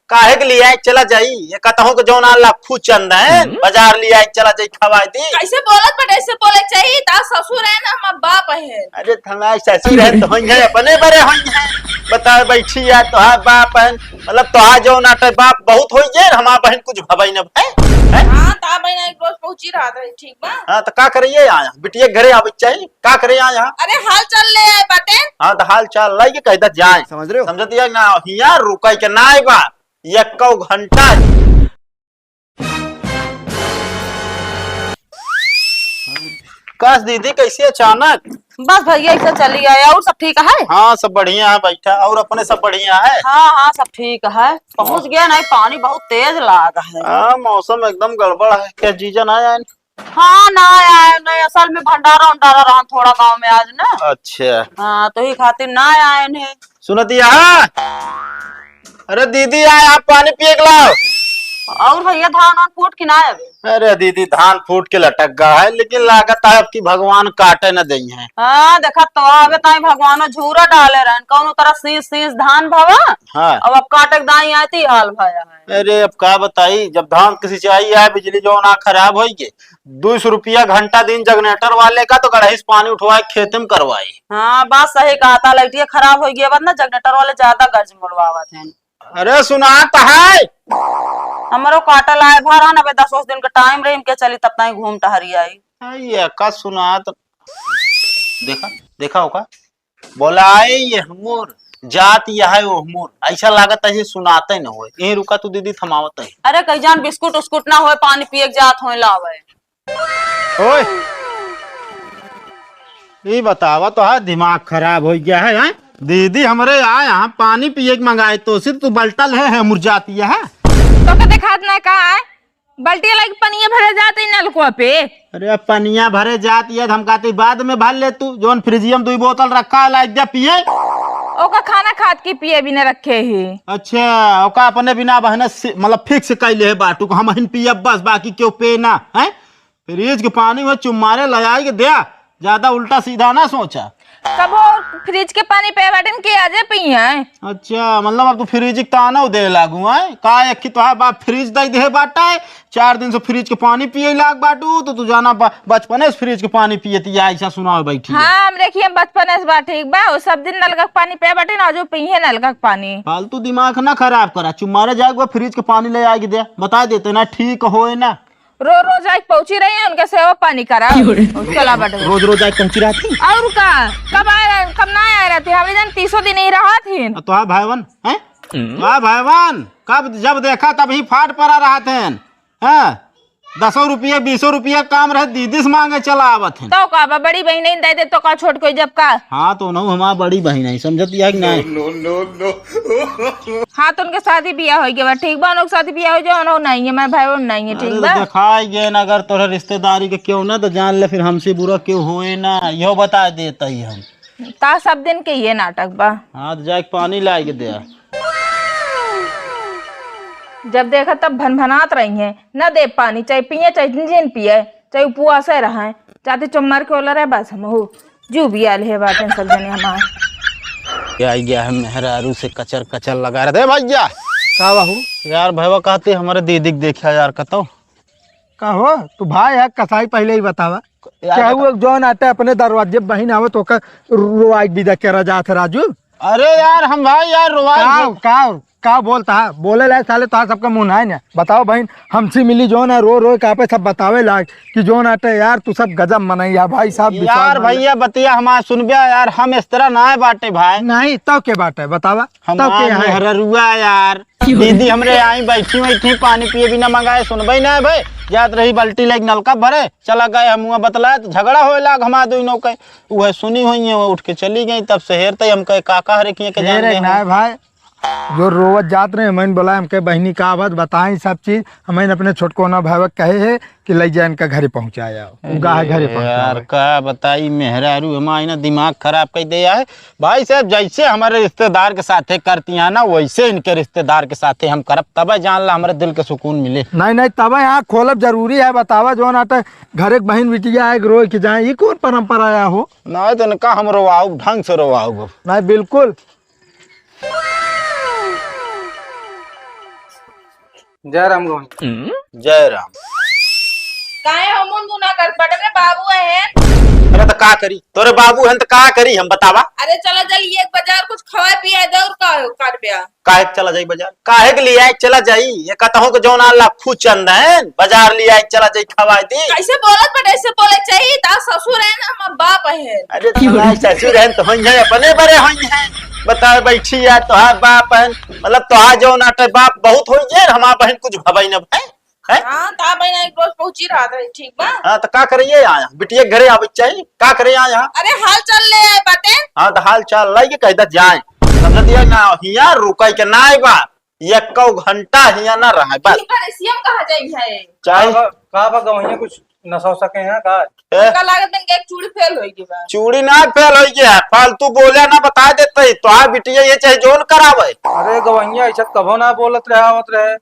काहे के लिए चला जाई ये कहता के जौन लाखू चंद है बाजार लिया चला जाई खवाई दी। कैसे बोलत बट ऐसे बोले चाहिए ता ससुर है ना हम बाप है। अरे थमा ससुर है तो होई है अपने बड़े होई है बता बैठी है तो बाप है मतलब तो जौन आटे बाप बहुत होई जे हमार बहन कुछ भबई न है। हां ता बहन एक रोज पहुंची रहा था ठीक बा। हां तो का करिए आया बिटिया घरे आवे चाहिए का करे आया। अरे हाल चल ले आए बाटे। हां तो हाल चाल लाई के कहता जाए समझ रहे हो समझतिया ना हिया रुकाई के ना आइबा एको घंटा। कस दीदी कैसे अचानक। बस भैया ऐसा चली आया और सब ठीक है। हाँ सब बढ़िया है बैठा और अपने सब बढ़िया है। हाँ हाँ सब ठीक है पहुंच गया नहीं पानी बहुत तेज लागा है। हाँ मौसम एकदम गड़बड़ है क्या जीजा ना आए। हाँ ना आए नहीं असल में भंडारा उंडारा रहा थोड़ा गांव में आज ना। अच्छा हाँ तो ही खातिर ना आए हैं। सुनतिया अरे दीदी आए आप पानी पिए के लाओ। और भैया धान और फूट की ना है। अरे दीदी धान फूट के लटक गया है लेकिन लागत है आपकी भगवान काटे न दई है। हाँ देखा तो आगे ताई भगवान झूरा डाले रहन कौन तरह शीश शीश धान भवा। हाँ अब काटे दाई आती हाल भाया है। अरे अब का बताई जब धान की सिंचाई है बिजली जो ना खराब हो गए 200 रुपया घंटा दिन जनरेटर वाले का तो गढ़ाई से पानी उठवाए खेत में करवाई। हाँ बात सही कहा था लाइटिया खराब हो गई बाद ना जनरेटर वाले ज्यादा गर्ज मुलवावत हैं। अरे सुना तो है हमारो काटा लाए भर है ना 10 दिन का टाइम रही के चली तब तक घूम टहरी आई। ये का सुना तो देखा देखा होगा बोला आए ये हमोर जात यह है वो हमोर ऐसा लागत है सुनाते न हो यही रुका तू दीदी थमावत है। अरे कई जान बिस्कुट उस्कुट ना हो पानी पिए जात हो लावे। ओए ये बतावा तो है दिमाग खराब हो गया है दीदी हमरे आए यहाँ पानी पिए के मंगाए तो सिर्फ तू बल्टल है मुरझाती है तो के दिखात ना कहा है बाल्टी लाइक पनिया भरे जाते नलकुआ पे। अरे अब पनिया भरे जाती है हम कहते बाद में भर ले तू जोन फ्रिजियम 2 बोतल रखा है लाइक जा पिए ओका खाना खाद के पिए बिना रखे ही। अच्छा ओका अपने बिना बहने मतलब फिक्स कैले है बाटू को हम पिए बस बाकी क्यों पे ना है फ्रिज के पानी में चुम्मारे लगाई के दिया ज्यादा उल्टा सीधा ना सोचा। कब फ्रिज के पानी पे बटन के आजे पी है। अच्छा मतलब अब तू फ्रिज के ताना दे लागू है का एक तो है बाप फ्रिज दे दे बाटा है 4 दिन से फ्रिज के पानी पिए लाग बाटू तो तू जाना बचपन से फ्रिज के पानी पिए थी ऐसा सुनाओ बैठी। हाँ हम देखिए बचपन से बात ठीक बा सब दिन नलका के पानी पे बटे ना जो पी है नलका के पानी। फालतू दिमाग ना खराब करा चुम्मारे जाएगा फ्रिज के पानी ले आएगी दे बता देते ना ठीक हो ना रोज रोज आज पहुंची रही है उनके सेवा पानी करा चला बटे रोज रोज आज पहुंची रहती और का कब आए कब ना आए रहते हम इधर 300 दिन ही रहा थी। तो हाँ भाईवन है भाईवन कब जब देखा तब ही फाट पड़ा रहा थे 10 रुपया 20 रुपया काम रहे दीदी से मांगे चला आवत है तो का बड़ी बहन नहीं दे दे तो का छोट कोई जब का। हाँ तो ना हमारा बड़ी बहन है समझती है कि नहीं। हाँ तो उनके शादी ब्याह हो गया ठीक बा उनके शादी ब्याह हो जाओ नहीं है मैं भाई बहन नहीं है ठीक बा। दिखाई गए ना अगर तोरा रिश्तेदारी के क्यों ना तो जान ले फिर हमसे बुरा क्यों होए ना यो बता देता ही हम ता सब दिन के ये नाटक बा। हाँ तो जाके पानी ला के दे जब देखा तब भनभनात रही है न दे पानी चाहे पिए चाहे जिन पिए चाहे उपवास रहा है चाहते चुम्मार के ओला रहे बस हम हो जू भी आल है बात सब जने हमारे क्या गया है मेहरारू से कचर कचर लगा रहे थे भैया का बाहू यार भैया कहते हमारे दीदी देखा यार कतो का हो तू भाई है कसाई पहले ही बतावा क्या वो जौन आते अपने दरवाजे बहन आवे तो रोवाई विदा करा जात राजू। अरे यार हम भाई यार रोवाई का बोलता है बोले लाए साले तो सबका मुंह है ना बताओ बहन हमसे मिली जोन है रो का पे सब बतावे लाग कि जोन आटे यार तू सब गजब मनैया भाई साहब यार भैया बतिया हमारा सुनबिया यार हम इस तरह ना है बाटे भाई नहीं तो के बाटे बतावा तो के हररुआ यार दीदी हमरे आई बैठी पानी पिए बिना मंगाए सुनबे ना भाई जात रही बाल्टी लाइक नलका भरे चला गए हम बतलाए तो झगड़ा होए लाग हमारा दोनों के वह सुनी हुई है उठ के चली गई तब शहर तक हम कहे काका हरे किए के जान ना भाई जो रोवत जात रहे मैंने बोला हमके बहनी का बात बताएं सब चीज हमें अपने छोटको ना भाई कहे है कि ले जाए इनका घरे पहुंचाया घरे यार का बताई मेहरारू हमारी ना दिमाग खराब कर दिया है भाई साहब जैसे हमारे रिश्तेदार के साथे करती है ना वैसे इनके रिश्तेदार के साथे हम करब तब जान ला हमारे दिल के सुकून मिले। नहीं तब यहाँ खोलब जरूरी है बतावा जो ना घर एक बहन बिटिया है रो के जाए ये कौन परम्परा आया हो नहीं तो इनका हम रोवाऊ ढंग से रोवाऊ नहीं बिल्कुल जय राम गवैया। जय राम। काहे हम मुना कर बड़े रे बाबू है। अरे तो का करी तोरे बाबू हैं तो का करी हम बतावा। अरे चलो जल्दी एक बाजार कुछ खवा पिया दे और का कर पिया। काहे के चला जाई बाजार काहे के लिए चला जाई ये कहता हूँ कि जौन लाखू चंदन बाजार लिया चला जाई खवाई दी। कैसे बोलत बट ऐसे बोले चाहिए ता ससुर है ना हम बाप है। अरे तुम्हारे ससुर हैं तो होई है अपने बड़े होई हैं बता बैठी है तोहार बाप है मतलब तोहार जौन आटे बाप बहुत होई है हमार बहन कुछ भबाई न भाई है। हां ता बहन एक रोज पहुंची रहा था ठीक बा। हां तो का करिए आया बिटिया घरे आवे चाहिए का करे आया। अरे हाल चल ले आए बाटे। हां तो हाल चाल लाई के कहता जाए समझ दिया ना हिया रुकाई के ना बा एक घंटा हिया ना रहा बस। ठीक है सीएम कहां जाई है। चाय का बा गवैया कुछ न सो सके हैं का का लागत में एक चूड़ी फेल होई बा। चूड़ी ना फेल होई गया फालतू बोले ना बता देते तो आ बिटिया ये चाहे जोन करावे। अरे गवैया ऐसा कभो ना बोलत रहे आवत रहे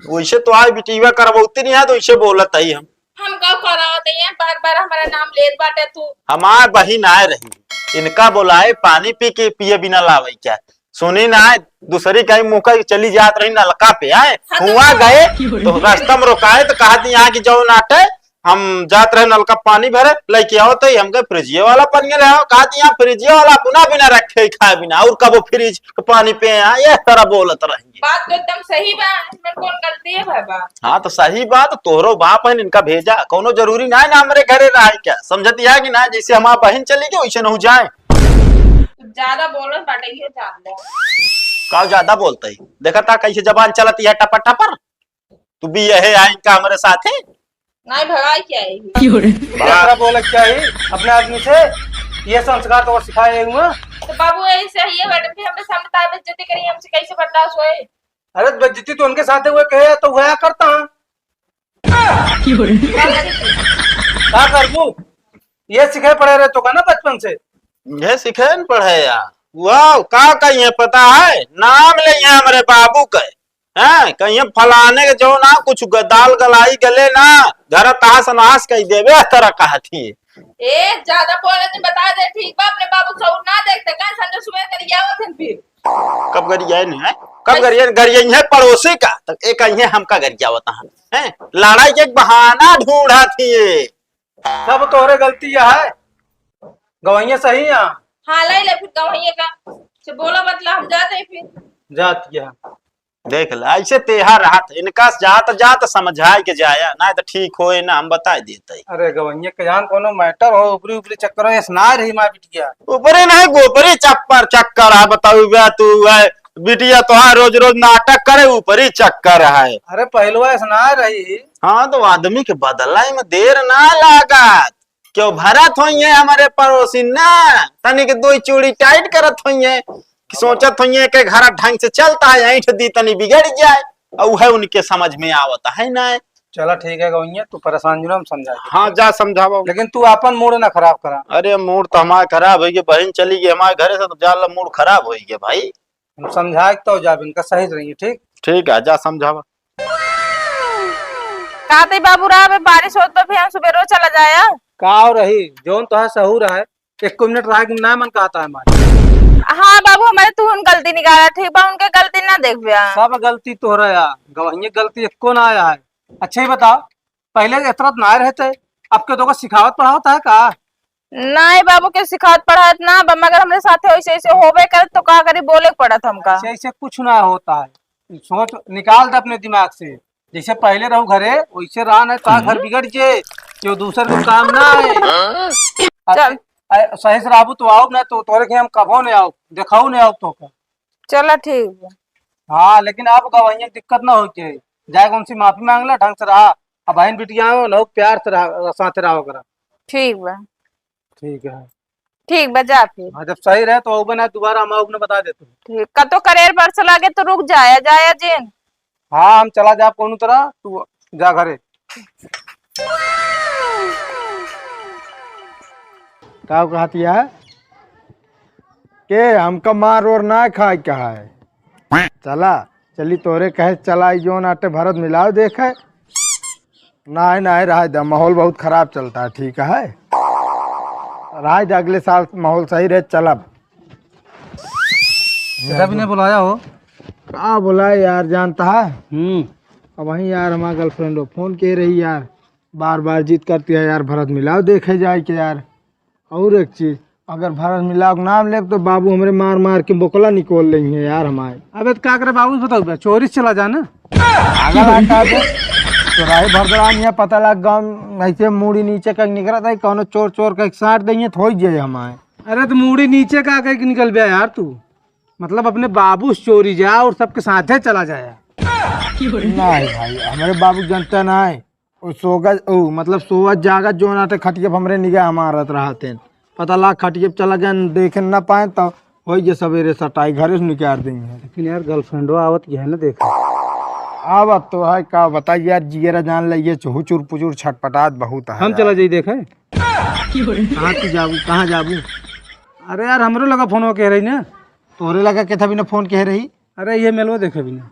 वैसे तो आ बिटिया करबौती नहीं है तो वैसे बोलत है हम का करावत है बार-बार हमारा नाम लेत बाटे तू। हमार बहिन आए रही इनका बोलाए पानी पी के पिए बिना लावे क्या सुनी ना दूसरी कहीं मुँह का चली जात रही नलका पे आए हुआ गए तो रास्ता में रोकाए तो कहा यहाँ की जो नाटे हम जात रहे नलका पानी भरे लेके आओ तो हम गए फ्रिजिये वाला पानी ले आओ कहा यहाँ फ्रिजिये वाला पुनः बिना रखे खाए बिना और कब फ्रिज के पानी पे ये तरह बोलत रहेंगे। बात तो एकदम सही बा इसमें कौन गलती है भाई बा। हाँ तो सही बात तोहरो बाप है इनका भेजा कोनो जरूरी ना है ना हमारे घरे रहा क्या समझती है कि ना जैसे हमारा बहन चली गई वैसे न जाए। ज्यादा बोलत बाटे ये जान ले का ज्यादा बोलते ही देखा था कैसे जबान चलती है टपर टपर तू भी यही आई का हमारे साथ है नहीं भगाई क्या है बारा बोले क्या ही अपने आदमी से ये संस्कार तो सिखाए हुए। तो बाबू ऐसे ही है मैडम भी हमने सामने ताबे इज्जत करी हमसे कैसे बर्दाश्त होए। अरे बेइज्जती तो उनके साथ हुए कहे तो हुआ करता हूं का करबू ये सिखाए पड़े रहे तो का ना बचपन से ये सीखे न पढ़े यार वाह का कहीं पता है नाम ले हमारे बाबू के हैं कहीं फलाने के जो ना कुछ दाल गलाई गले ना घर तहास नाश कही देवे तरह कहती ए ज्यादा बोले तो बता दे ठीक बा अपने बाबू सौर ना देखते का संजय सुबह कर आवत हन फिर कब गरिया नहीं है कब गरिया है पड़ोसी का तो एक अहिए हमका गरिया होता है लड़ाई के एक बहाना ढूंढा थी सब तोहरे गलती है गवैया सही है। हां ले ले फिर गवैया का से बोला बतला हम जाते हैं फिर जाती है देख ला ऐसे तेहा रहा इनका जात जात समझाए के जाया ना तो ठीक हो ना हम बता देते। अरे गवैया के जान कोनो मैटर हो ऊपरी ऊपरी चक्कर है सुना रही मां बिटिया ऊपरी नहीं गोपरी चक्कर है बताऊ तू है बिटिया तो हाँ रोज रोज नाटक करे ऊपरी चक्कर है। अरे पहलुआ सुना रही हाँ तो आदमी के बदलाई में देर ना लागत क्यों भरत होइए हमारे पड़ोसी ना तनिक दो चूड़ी टाइट करत होइए सोचत होइए के घर ढंग से चलता है ऐठ दी तनी बिगड़ जाए और है उनके समझ में आवता है ना। चला ठीक है गवैया तू परेशान जो हम समझा हाँ जा समझाओ लेकिन तू अपन मूड ना खराब करा। अरे मूड तो हमारा खराब है बहन चली गई हमारे घरे से तो जाल मूड खराब हो गया भाई हम समझाए तो जा इनका सही रहिए ठीक ठीक है जा समझावा काते बाबू रहा बारिश होत तो फिर हम सुबह रोज चला जाया का रही जोन तो है सहूर है एक मिनट रहा कि ना मन कहता है हमारे। हाँ बाबू हमारे तू उन गलती निकाला ठीक बा उनके गलती ना देख बिया सब गलती तो रहा गवैया गलती एको ना आया है। अच्छा ही बताओ पहले इतना ना रहते अब के तो का सिखावत पढ़ावता है का नहीं बाबू के सिखात पढ़ात ना मगर हमारे साथ वैसे ऐसे होबे कर तो का करी बोले पड़त हमका ऐसे ऐसे कुछ ना होता है सोच निकाल दे अपने दिमाग से जैसे पहले रहू घरे वैसे रहा ना तो घर बिगड़ जे जो दूसर को काम ना है। चल सही से राबू तो आओ ना तो तोरे के हम कभो नहीं आओ देखाऊ नहीं आओ तो चलो ठीक हाँ लेकिन अब गवैया दिक्कत ना हो के जाएगा उनसे माफी मांग ला ढंग से रहा अब बहन बिटिया हो ना प्यार से रहा साथ रहा करा ठीक बा ठीक है जा फिर हाँ जब सही रहे तो बना दोबारा हम आपने बता देते ठीक का तो करेर पर से लागे तो रुक जाया जाया जिन हाँ हम चला जा कौन तरह तू जा घरे का कहती है के हमका मार और ना खाए कहा है चला चली तोरे कहे चला जोन आटे भरत मिलाओ देखे ना रहा दे माहौल बहुत खराब चलता है ठीक है रहा दे अगले साल माहौल सही रहे चलब भी नहीं बुलाया हो का बोला यार जानता है अब वहीं यार हमारा गर्लफ्रेंड हो फोन कह रही यार, बार बार जिद करती है यार भरत मिलाओ देखे जाए कि यार। और एक चीज, अगर भरत मिलाओ का नाम ले तो बाबू हमारे मार मार के बोकला निकोल लेंगे यार हमारे। अबे तो क्या करे बाबू बताओ, चोरी से चला जाना। आगे लाटा दे तो राय भरदरान यहाँ पता लग गाँव ऐसे मूड़ी नीचे का निकला था, कौनो चोर चोर का साट देंगे तो हो ही जाए हमारे। अरे तो मूड़ी नीचे का कह के निकल गया यार तू, मतलब अपने बाबू से चोरी जा और सबके साथ चला जाया। नहीं भाई हमारे बाबू जनता ना है, वो सोगा ओ मतलब सोवत जागत जो नाटे खटिए हमरे निगाह हमारा रहते पता लग खटिए चला गया देखे ना पाए तो हो जे सवेरे सटाई घरे से निकाल देंगे। लेकिन यार गर्लफ्रेंडो आवत है ना देखा। अब तो है का बताइए यार, जिगरा जान लिये चुहुचुर पुचुर छटपटात बहुत है। हम चला जाई देखे। कहाँ तू जाबू कहाँ जाबू? अरे यार हमरो लगा फोन कह रही ना। तोरे लगा के था बिना फोन कह रही? अरे ये मेलवा देखे भी ना।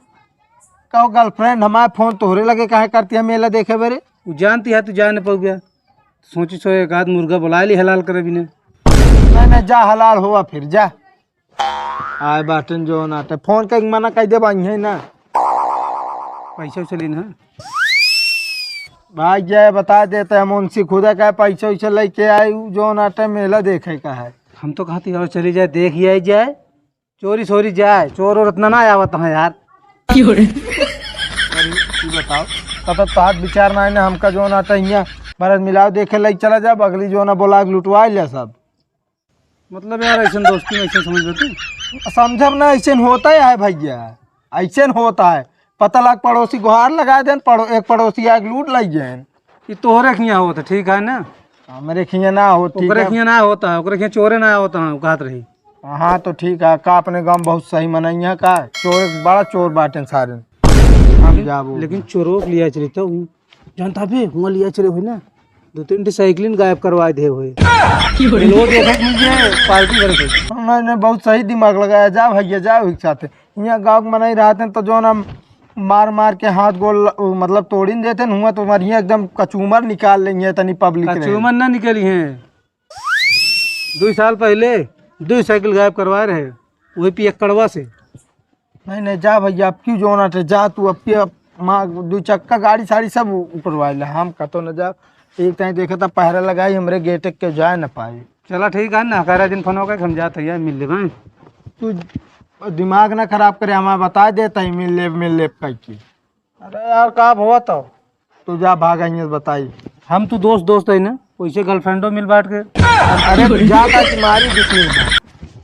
कहो गर्लफ्रेंड हमारे फोन तोहरे लगे काहे करती है मेला देखे बेरे? वो जानती है तू जा न पाऊ गया, सोची सो एक आध मुर्गा बुला ली हलाल करे भी ने। नहीं जा हलाल हुआ फिर जा आए बाटन जो नाटे फोन का मना कह दे है ना। पैसा चली ना भाई जय बता देते हम उनसे खुदा का पैसा वैसा लेके आए जो नाटे मेला देखे का है। हम तो कहती और चली जाए देख ही आई जाए, चोरी सोरी जाए, चोर और इतना ना आवत है यार। बताओ तब तो विचार ना है ना हमका जो नाटा यहाँ भरत मिलाओ देखे ले चला जा, अगली जो ना बोला लुटवा लिया सब। मतलब यार ऐसा दोस्ती में ऐसा समझ तू समझब ना ऐसे होता है भैया, ऐसे होता है। पता लग पड़ोसी गुहार लगा देन एक पड़ोसी आग लूट लाई जाए। ये तोहरे खिया होता ठीक है ना, हमारे खिया ना हो ठीक ओकरे है। खिया ना होता है, ओकरे खिया चोरे ना होता है कहत रही। हाँ तो ठीक है का अपने गांव बहुत सही मनैया का चोर बड़ा चोर बाटे सारे हम जाबो। लेकिन चोरों के लिया चली तो जानता भी हुआ लिया चले हुई ना, 2-3 साइकिलिन गायब करवा दे हुए लोग पार्टी करे। मैंने बहुत सही दिमाग लगाया, जा भैया जाओ एक साथ। यहाँ गाँव मनाई रहते हैं तो जो ना मार मार के हाथ गोल मतलब तोड़ी नहीं देते हुआ तो हमारे यहाँ एकदम कचूमर निकाल लेंगे तनी पब्लिक कचूमर ना निकली है। 2 साल पहले 2 साइकिल गायब करवा रहे वही पियक्कड़वा से। नहीं जा भैया अब क्यों जो ना जा तू अब माँ 2 चक्का गाड़ी साड़ी सब ऊपर वाले हम कतो न जा। एक टाइम देखा था पहरा लगाई हमरे गेट के जाए न पाए। चला ठीक है ना, कह दिन फोन होगा हम जाते हैं मिल ले भाई। तू दिमाग ना खराब करे, हमें बता देता ही मिल ले कह की। अरे यार का हुआ तो तू जा भाग आई बताई। हम तो दोस्त है ना, वैसे गर्लफ्रेंडो मिल बांट के। अरे जाता तुम्हारी दिखी